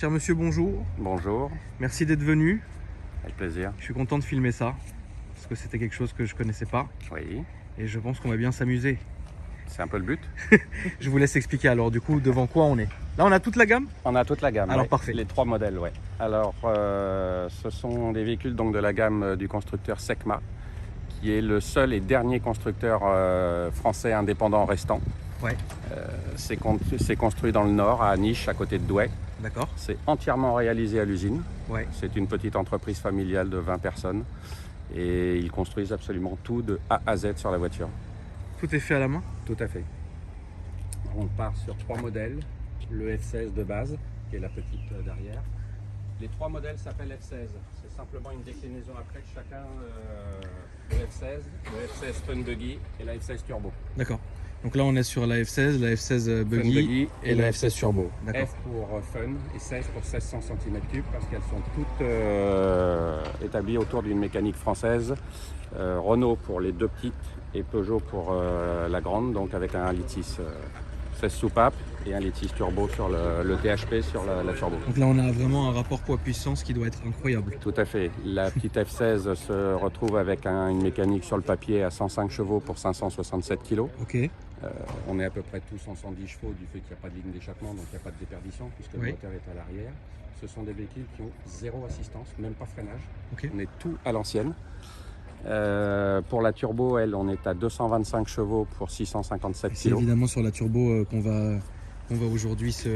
Cher monsieur, bonjour. Bonjour, Merci d'être venu. avec plaisir. Je suis content de filmer ça, parce que c'était quelque chose que je connaissais pas. Oui, Et je pense qu'on va bien s'amuser. c'est un peu le but. Je vous laisse expliquer alors du coup devant quoi on est. Là on a toute la gamme. On a toute la gamme. Alors, ouais. parfait. Les trois modèles, ouais. Alors, ce sont des véhicules donc, de la gamme du constructeur Secma, qui est le seul et dernier constructeur français indépendant restant. Ouais. C'est construit dans le Nord, à Niche, à côté de Douai. D'accord. C'est entièrement réalisé à l'usine. Ouais. C'est une petite entreprise familiale de 20 personnes. Et ils construisent absolument tout de A à Z sur la voiture. Tout est fait à la main. Tout à fait. On part sur trois modèles. Le F16 de base, qui est la petite derrière. Les trois modèles s'appellent F16. C'est simplement une déclinaison après de chacun. Le F16, le F16 Fun Buggy et la F16 Turbo. D'accord. Donc là on est sur la F16, la F16 Buggy, et la F16 Turbo. D'accord. F pour Fun et 16 pour 1600 cm3 parce qu'elles sont toutes établies autour d'une mécanique française. Renault pour les deux petites et Peugeot pour la grande, donc avec un 1,6 litre 16 soupapes et un 1,6 litre turbo sur le THP sur la turbo. Donc là on a vraiment un rapport poids-puissance qui doit être incroyable. Tout à fait. La petite F16 se retrouve avec une mécanique sur le papier à 105 chevaux pour 567 kg. Ok. On est à peu près tous en 110 chevaux du fait qu'il n'y a pas de ligne d'échappement, donc il n'y a pas de déperdition puisque le moteur est à l'arrière. Ce sont des véhicules qui ont zéro assistance, même pas freinage. Ok. On est tout à l'ancienne. Pour la turbo, elle, on est à 225 chevaux pour 657 C'est kg. évidemment sur la turbo qu'on va aujourd'hui se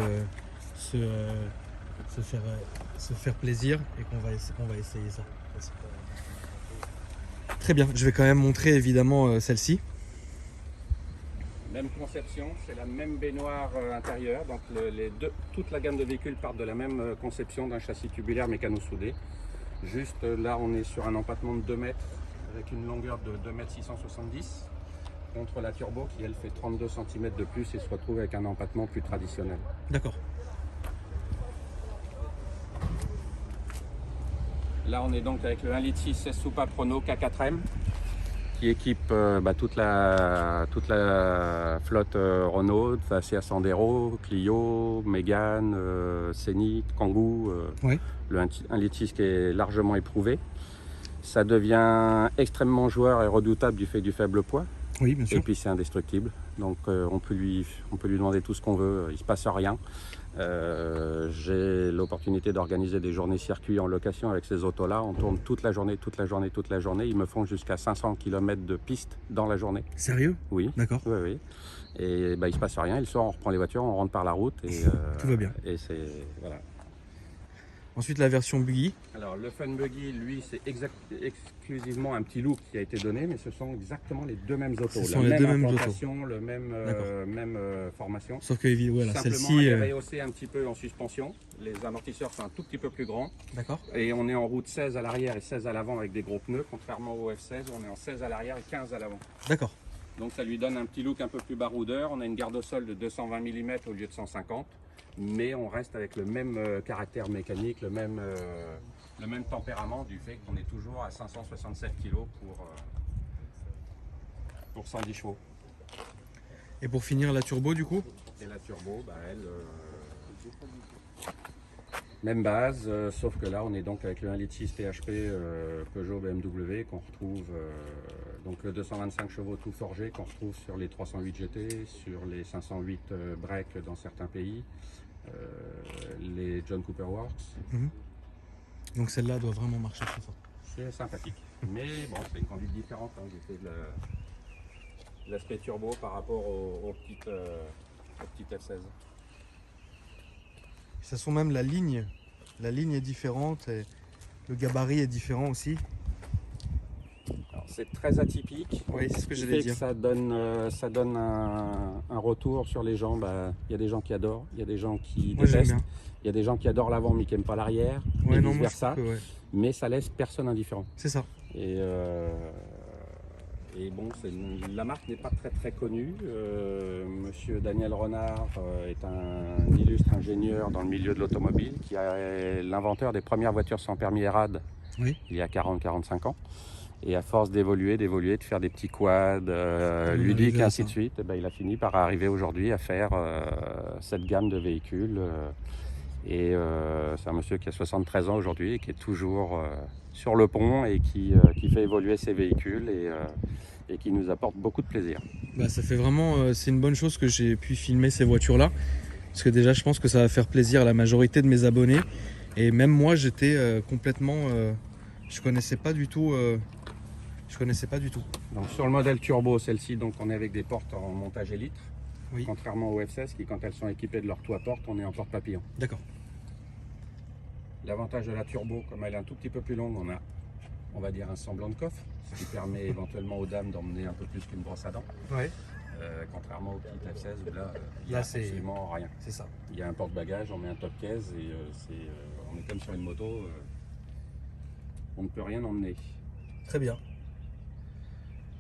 faire plaisir et qu'on va essayer ça. Très bien, je vais quand même montrer évidemment celle-ci. Même conception, c'est la même baignoire intérieure. Donc toute la gamme de véhicules part de la même conception d'un châssis tubulaire mécano-soudé. Juste là, on est sur un empattement de 2 mètres avec une longueur de 2 mètres 670 contre la turbo qui elle fait 32 cm de plus et se retrouve avec un empattement plus traditionnel. D'accord. Là, on est donc avec le 1,6 litre 16 soupapes Renault K4M qui équipe toute la flotte Renault, Dacia Sandero, Clio, Mégane, Scénic, Kangoo, Ouais. le 1,6 litre qui est largement éprouvé. Ça devient extrêmement joueur et redoutable du fait du faible poids. Oui, bien sûr. Et puis c'est indestructible, donc on peut lui demander tout ce qu'on veut, il ne se passe rien. J'ai l'opportunité d'organiser des journées circuits en location avec ces autos-là. On tourne toute la journée. Ils me font jusqu'à 500 km de piste dans la journée. Sérieux? Oui. D'accord. Oui, oui. Et il ne se passe rien. Le soir, on reprend les voitures, on rentre par la route. Et, Tout va bien. Et c'est... Voilà. Ensuite la version Buggy. Alors le Fun Buggy, lui, c'est exclusivement un petit look qui a été donné, mais ce sont exactement les deux mêmes autos. Ce sont les deux mêmes autos. Le même formation. Sauf que voilà, Simplement, celle-ci. elle est rehaussée un petit peu en suspension. Les amortisseurs sont un tout petit peu plus grands. D'accord. Et on est en route 16 à l'arrière et 16 à l'avant avec des gros pneus, contrairement au F16, on est en 16 à l'arrière et 15 à l'avant. D'accord. Donc ça lui donne un petit look un peu plus baroudeur. On a une garde au sol de 220 mm au lieu de 150. Mais on reste avec le même caractère mécanique, le même tempérament du fait qu'on est toujours à 567 kg pour 110 chevaux. Et pour finir la turbo du coup? Et la turbo, elle, même base, sauf que là on est donc avec le 1,6 litre THP Peugeot BMW qu'on retrouve, donc le 225 chevaux tout forgé qu'on retrouve sur les 308 GT, sur les 508 break dans certains pays. Les John Cooper Works. Donc celle-là doit vraiment marcher très fort. C'est sympathique. Mais bon, c'est une conduite différente du fait de l'aspect turbo par rapport aux petites F16. Ça sent même la ligne est différente et le gabarit est différent aussi. C'est très atypique. Oui, c'est ce que Ce qui j'allais fait dire. que ça donne un retour sur les gens. Il y a des gens qui adorent, il y a des gens qui Moi, j'aime détestent, bien. il y a des gens qui adorent l'avant mais qui n'aiment pas l'arrière, Ouais, et non, vice moi, je versa. trouve que, ouais. Mais ça laisse personne indifférent. C'est ça. Et bon, la marque n'est pas très connue. Monsieur Daniel Renard est un illustre ingénieur dans le milieu de l'automobile qui est l'inventeur des premières voitures sans permis ERAD Oui. il y a 40-45 ans. Et à force d'évoluer, de faire des petits quads ludiques, et ainsi de suite, il a fini par arriver aujourd'hui à faire cette gamme de véhicules Et c'est un monsieur qui a 73 ans aujourd'hui et qui est toujours sur le pont et qui fait évoluer ses véhicules et qui nous apporte beaucoup de plaisir. Bah, ça fait vraiment, c'est une bonne chose que j'ai pu filmer ces voitures-là. Parce que déjà, je pense que ça va faire plaisir à la majorité de mes abonnés. Et même moi, j'étais complètement... je connaissais pas du tout. Donc sur le modèle turbo, celle-ci, donc on est avec des portes en montage élytre. Oui. Contrairement aux F16 qui, quand elles sont équipées de leur toit porte, on est en porte papillon. D'accord. L'avantage de la turbo, comme elle est un tout petit peu plus longue, on va dire un semblant de coffre, ce qui permet éventuellement aux dames d'emmener un peu plus qu'une brosse à dents. Ouais. Contrairement aux petites F16 où là, il n'y a Là, c'est absolument rien. C'est ça. Il y a un porte-bagages, on met un top-case et on est comme sur une moto, on ne peut rien emmener. Très bien.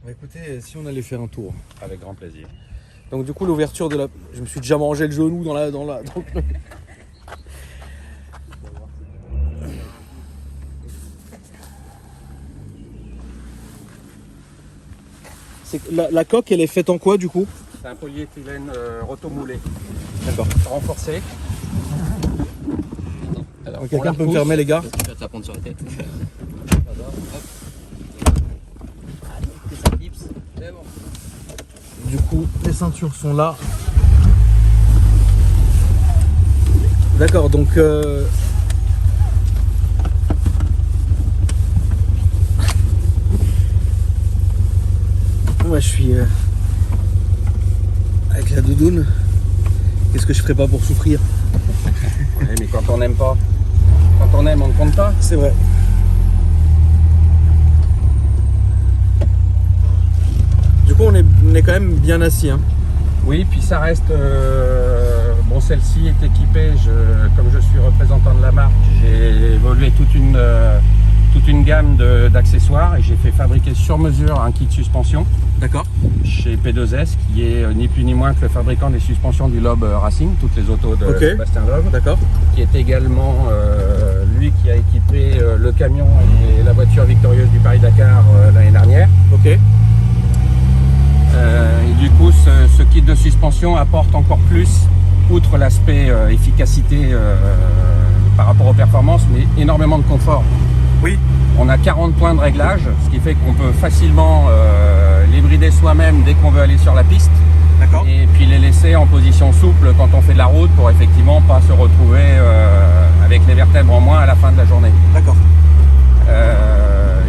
Bah, écoutez, si on allait faire un tour. Avec grand plaisir. Donc du coup, l'ouverture de la... Je me suis déjà mangé le genou dans la... La coque, elle est faite en quoi du coup? C'est un polyéthylène rotomoulé. D'accord. Renforcé. Donc, quelqu'un peut me fermer les gars? Tu vas te la prendre sur la tête. Voilà, hop. Allez, que ça clipse. C'est bon. Du coup, les ceintures sont là. D'accord, donc moi je suis avec la doudoune. Qu'est-ce que je ferais pas pour souffrir? Ouais, mais quand on n'aime pas, quand on aime, on ne compte pas. C'est vrai. Du coup, on est quand même bien assis. Hein. Oui, puis ça reste. Bon, celle-ci est équipée. Comme je suis représentant de la marque, j'ai évolué toute une gamme d'accessoires et j'ai fait fabriquer sur mesure un kit suspension. D'accord. Chez P2S, qui est ni plus ni moins que le fabricant des suspensions du Loeb Racing, toutes les autos de Sébastien Loeb. D'accord. Qui est également lui qui a équipé le camion et la voiture victorieuse du Paris-Dakar l'année dernière. Ok. Et du coup, ce kit de suspension apporte encore plus, outre l'aspect efficacité par rapport aux performances, mais énormément de confort. Oui. On a 40 points de réglage, ce qui fait qu'on peut facilement les brider soi-même dès qu'on veut aller sur la piste. D'accord. Et puis les laisser en position souple quand on fait de la route pour effectivement pas se retrouver avec les vertèbres en moins à la fin de la journée. D'accord.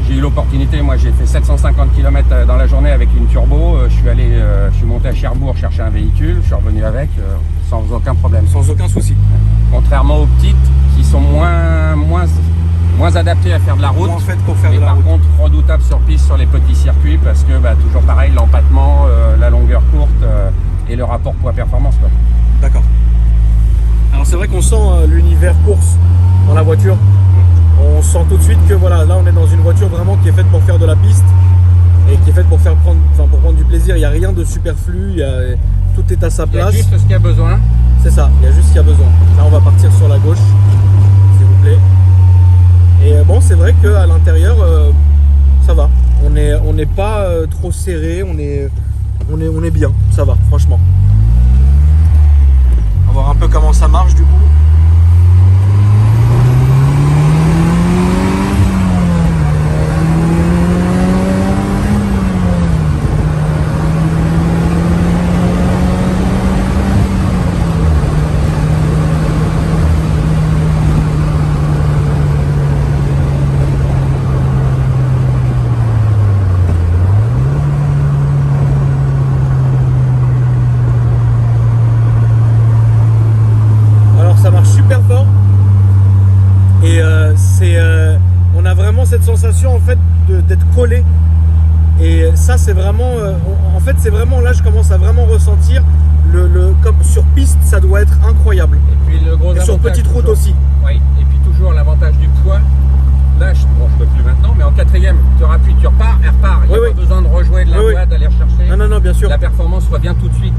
J'ai eu l'opportunité, moi j'ai fait 750 km dans la journée avec une turbo. Je suis monté à Cherbourg chercher un véhicule, je suis revenu avec sans aucun problème. Sans aucun souci. Contrairement aux petites qui sont moins adaptées à faire de la route. En fait, pour faire mais de la par route. contre redoutables sur piste sur les petits circuits parce que toujours pareil, l'empattement, la longueur courte et le rapport poids-performance. D'accord. Alors c'est vrai qu'on sent l'univers course dans la voiture. On sent tout de suite que voilà, là on est dans une voiture vraiment qui est faite pour faire de la piste et qui est faite pour prendre du plaisir. Il n'y a rien de superflu, tout est à sa place. Il y a juste ce qu'il y a besoin. C'est ça, il y a juste ce qu'il y a besoin. Là on va partir sur la gauche, s'il vous plaît. Et bon, c'est vrai qu'à l'intérieur, ça va. On n'est pas trop serré, on est bien, ça va, franchement. On va voir un peu comment ça marche du coup. On a vraiment cette sensation en fait d'être collé et ça c'est vraiment en fait c'est vraiment là je commence à vraiment ressentir comme sur piste ça doit être incroyable Et puis le gros et sur petite route aussi. Oui, et puis toujours l'avantage du poids. Là, je peux plus maintenant, mais en quatrième, tu rappuies, tu repars, elle repart. Il n'y a pas besoin de rejouer de la voie, d'aller rechercher. Non, bien sûr. La performance revient tout de suite.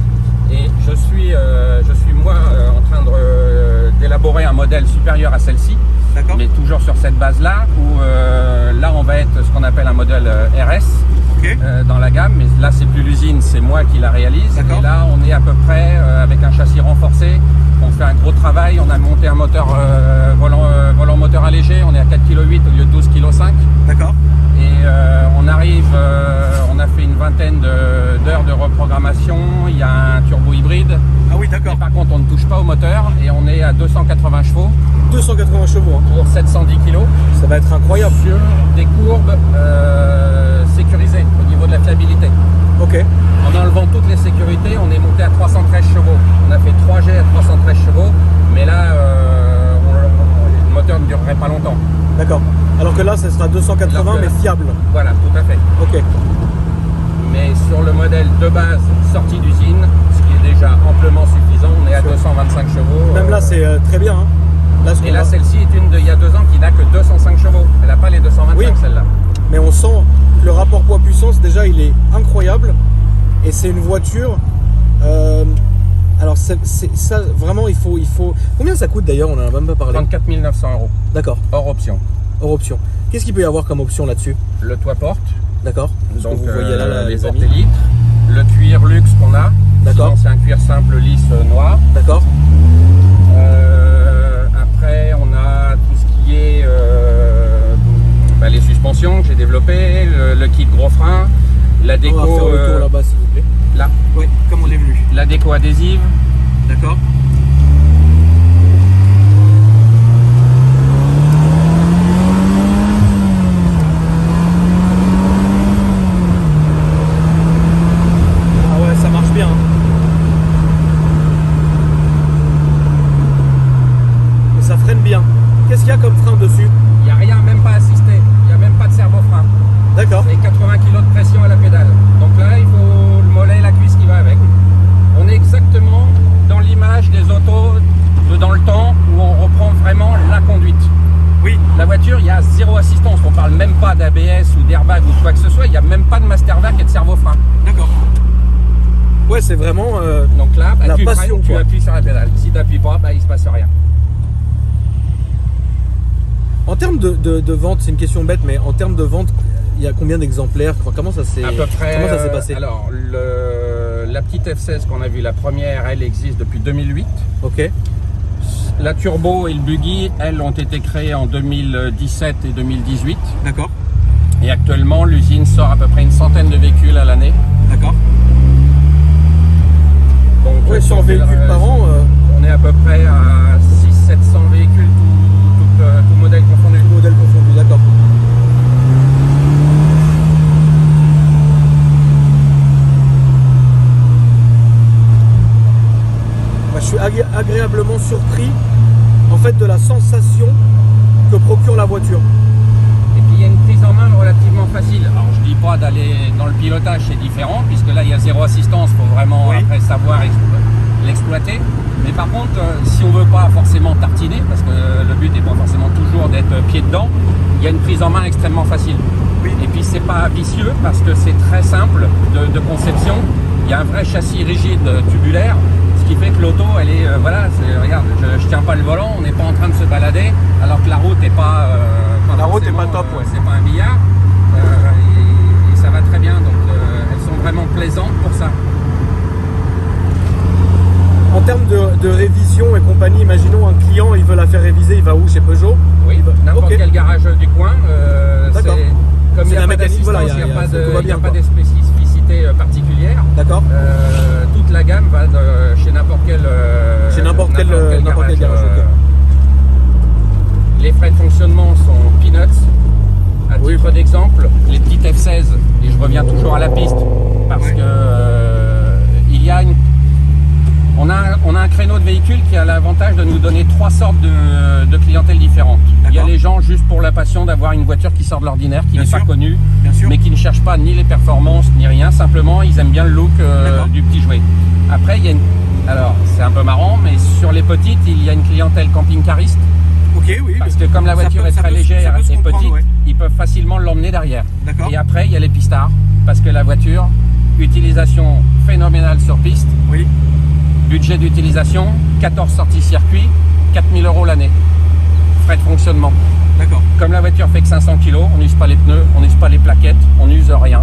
Et je suis moi en train d'élaborer un modèle supérieur à celle-ci. D'accord. Mais toujours sur cette base-là, où là on va être ce qu'on appelle un modèle RS dans la gamme. Mais là, c'est plus l'usine, c'est moi qui la réalise. Et là, on est à peu près avec un châssis renforcé. On fait un gros travail travail, on a monté un moteur volant moteur allégé, on est à 4,8 kg au lieu de 12,5 kg. D'accord. Et on a fait une vingtaine d'heures de reprogrammation, il y a un turbo hybride. Ah oui, d'accord. Et par contre on ne touche pas au moteur et on est à 280 chevaux 280 chevaux, hein. pour 710 kg Ça va être incroyable. sur des courbes sécurisées au niveau de la fiabilité. Ok. En enlevant toutes les sécurités, on est monté à 313 chevaux. On a fait 3G à 313 chevaux, mais là, le moteur ne durerait pas longtemps. D'accord. Alors que là, ça sera 280 Alors que mais là- fiable. Voilà, tout à fait. Ok. Mais sur le modèle de base sorti d'usine, ce qui est déjà amplement suffisant, on est à Sûr. 225 chevaux. Même là, c'est très bien. Hein. Là, ce Et qu'on là, va- celle-ci est une d'il y a 2 ans qui n'a que 205 chevaux. Elle n'a pas les 225, Oui. celle-là. Mais on sent que le rapport poids-puissance, déjà, il est incroyable. Et c'est une voiture. Alors, ça, vraiment, il faut. Combien ça coûte d'ailleurs? On en a même pas parlé. 34 900 €, D'accord. hors option. Hors option. Qu'est-ce qu'il peut y avoir comme option là-dessus? Le toit porte, D'accord. Ce que donc vous voyez là, les les amis. porte-élitres, le cuir luxe qu'on a. D'accord. Sinon, c'est un cuir simple, lisse, noir. D'accord. Après, on a tout ce qui est les suspensions que j'ai développées, le kit gros frein, la déco, On va faire le tour là-bas, s'il vous plaît. là, Oui, comme on est venu. la déco adhésive. D'accord. Ah ouais, ça marche bien. Et ça freine bien. Qu'est-ce qu'il y a comme frein dessus? Il n'y a rien, même pas assisté, il n'y a même pas de servo-frein. D'accord. Et 80 kg de pression à la pédale. Donc là, il faut le mollet et la cuisse qui va avec. On est exactement dans l'image des autos dans le temps où on reprend vraiment la conduite. Oui. La voiture, il y a zéro assistance. On parle même pas d'ABS ou d'airbag ou quoi que ce soit. Il n'y a même pas de mastervac et de servo-frein. D'accord. Ouais, c'est vraiment. Donc là, bah, La tu passion, freines, tu quoi. appuies sur la pédale. Si tu n'appuies pas, bah, il se passe rien. En termes de vente, c'est une question bête, mais en termes de vente, il y a combien d'exemplaires? Enfin, comment ça s'est À peu près. Comment ça s'est passé? Alors, la petite F16 qu'on a vue, la première, elle existe depuis 2008. Ok. La turbo et le buggy, elles, ont été créées en 2017 et 2018. D'accord. Et actuellement, l'usine sort à peu près une centaine de véhicules à l'année. D'accord. Donc, Ouais, si 100 on fait véhicules par an. On est à peu près à 600-700 véhicules, tout modèle confondu. Tout modèle confondu, d'accord. Moi, je suis agréablement surpris en fait de la sensation que procure la voiture. Et puis il y a une prise en main relativement facile. Alors je dis pas d'aller dans le pilotage, c'est différent, puisque là il y a zéro assistance, il faut vraiment Oui. après savoir l'exploiter. Mais par contre, si on veut pas forcément tartiner, parce que le but n'est pas forcément toujours d'être pied dedans, il y a une prise en main extrêmement facile. Oui. Et puis c'est pas vicieux parce que c'est très simple de conception. Il y a un vrai châssis rigide tubulaire, ce qui fait que l'auto, elle est, regarde, je tiens pas le volant, on n'est pas en train de se balader, alors que la route n'est pas, La route est pas forcément, top, ouais. c'est pas un billard, et ça va très bien, donc elles sont vraiment plaisantes pour ça. En termes de révision et compagnie, imaginons un client, il veut la faire réviser, il va où? Chez Peugeot? Oui, n'importe Ok. quel garage du coin, D'accord. comme il C'est n'y a la pas mécanique, d'assistance, voilà, il n'y a, pas tout va de, il y a bien, pas quoi. de spécificité particulière. D'accord. Toute la gamme va chez n'importe quel, Chez n'importe quel garage, ok. Les frais de fonctionnement sont peanuts. À Oui. titre d'exemple, les petites F16, et je reviens toujours à la piste, parce Ouais. que il y a on a un créneau de véhicules qui a l'avantage de nous donner 3 sortes de clientèle différentes. Il y a D'accord. les gens juste pour la passion d'avoir une voiture qui sort de l'ordinaire, qui Bien n'est pas sûr. connue, Bien sûr. mais qui ne cherche pas ni les performances ni rien, simplement ils aiment bien le look D'accord. du petit jouet. Après, il y a alors c'est un peu marrant, mais sur les petites, il y a une clientèle camping-cariste, Ok, oui. parce que comme la Ça voiture peut- est ça très peut- légère ça peut se et comprendre, petite, ouais. ils peuvent facilement l'emmener derrière. D'accord. Et après, il y a les pistards, parce que la voiture, utilisation phénoménale sur piste, Oui. budget d'utilisation, 14 sorties circuit, 4000 € l'année. Frais de fonctionnement. D'accord. Comme la voiture fait que 500 kg, on n'use pas les pneus, on n'use pas les plaquettes, on n'use rien.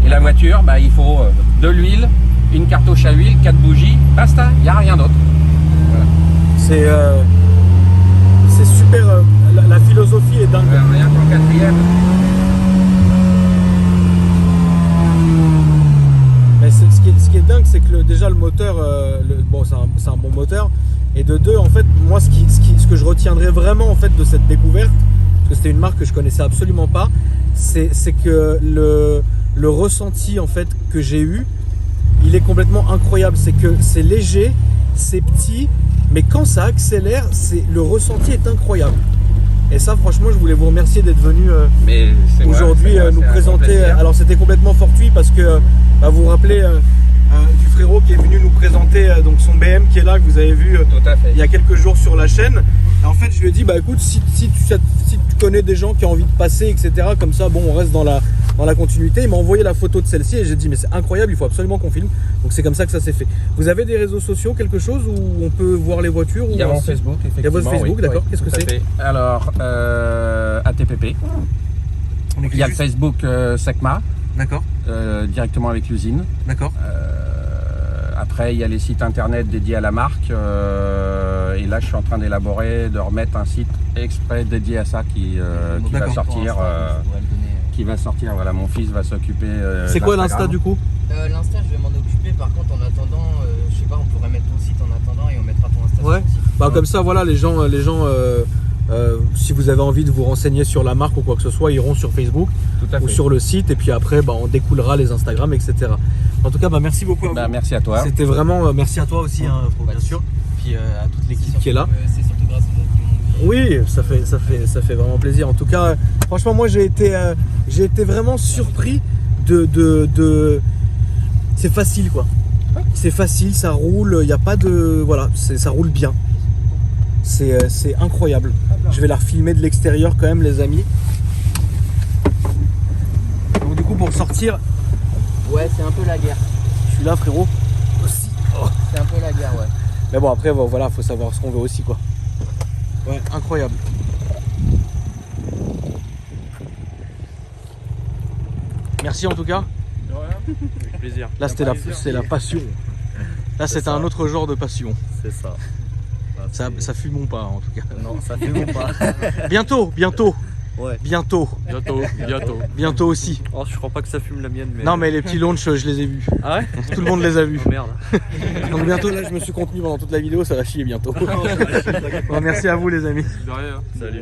Et la voiture, bah, il faut de l'huile, une cartouche à huile, 4 bougies, basta, il n'y a rien d'autre. c'est super. La philosophie est dingue. Rien qu'en quatrième. Mais ce qui est dingue, c'est que déjà le moteur, bon, c'est un bon moteur. Et de deux, en fait, moi, ce que je retiendrai vraiment en fait de cette découverte, parce que c'était une marque que je connaissais absolument pas, c'est que le ressenti en fait que j'ai eu, il est complètement incroyable. C'est que c'est léger, c'est petit, mais quand ça accélère, le ressenti est incroyable. Et ça, franchement, je voulais vous remercier d'être venu aujourd'hui nous présenter. Alors, c'était complètement fortuit parce que vous vous rappelez du frérot qui est venu nous présenter donc son BM qui est là, que vous avez vu Tout à fait. il y a quelques jours sur la chaîne. Et en fait, je lui ai dit, bah écoute, si tu connais des gens qui ont envie de passer, etc., comme ça, bon, on reste dans la continuité. Il m'a envoyé la photo de celle-ci et j'ai dit, mais c'est incroyable, il faut absolument qu'on filme. Donc c'est comme ça que ça s'est fait. Vous avez des réseaux sociaux, quelque chose où on peut voir les voitures? Il y a mon Facebook, effectivement. Il y a votre Facebook, oui, d'accord. oui, Qu'est-ce que tout à c'est? fait. Alors, ATPP. Il y a le Facebook Secma, D'accord, directement avec l'usine. d'accord. Après, il y a les sites internet dédiés à la marque. Et là, je suis en train d'élaborer, de remettre un site exprès dédié à ça qui va D'accord. sortir. Qui va sortir. Voilà, mon fils va s'occuper. C'est quoi l'Insta d'Instagram. du coup? L'Insta, je vais m'en occuper. Par contre, en attendant, je sais pas, on pourrait mettre ton site en attendant et on mettra ton Insta. Ouais. sur le site. Bah comme ça, voilà, les gens si vous avez envie de vous renseigner sur la marque ou quoi que ce soit, iront sur Facebook Tout à ou fait. sur le site et puis après, bah, on découlera les Instagram, etc. En tout cas, bah, merci beaucoup à vous. Merci à toi. C'était vraiment, merci à toi aussi, hein, Pas bien de sûr. Puis à toute l'équipe C'est qui est là. surtout, c'est surtout grâce aux autres qui m'ont dit. Oui, ça fait vraiment plaisir. En tout cas, franchement, moi j'ai été vraiment surpris de c'est facile quoi. C'est facile, ça roule, il n'y a pas de voilà, ça roule bien. C'est incroyable. Je vais la refilmer de l'extérieur quand même, les amis. Donc du coup, pour sortir, Ouais, c'est un peu la guerre. je suis là, frérot. Aussi. Oh. C'est un peu la guerre, ouais. Mais bon, après, voilà, faut savoir ce qu'on veut aussi, quoi. Ouais, incroyable. Merci en tout cas. Avec plaisir. Là, c'est la passion. Là, c'est un autre genre de passion. C'est ça. Bah, Ça fume pas, en tout cas. Non, ça fume pas. Bientôt. Ouais. Bientôt Bientôt. aussi. Oh, je crois pas que ça fume la mienne, mais. Non, mais les petits launchs, je les ai vus. Ah ouais? Tout le monde les a vus. Oh, merde. Donc bientôt, là, je me suis contenu pendant toute la vidéo, ça va chier bientôt. Bon, merci à vous, les amis. De rien. Salut.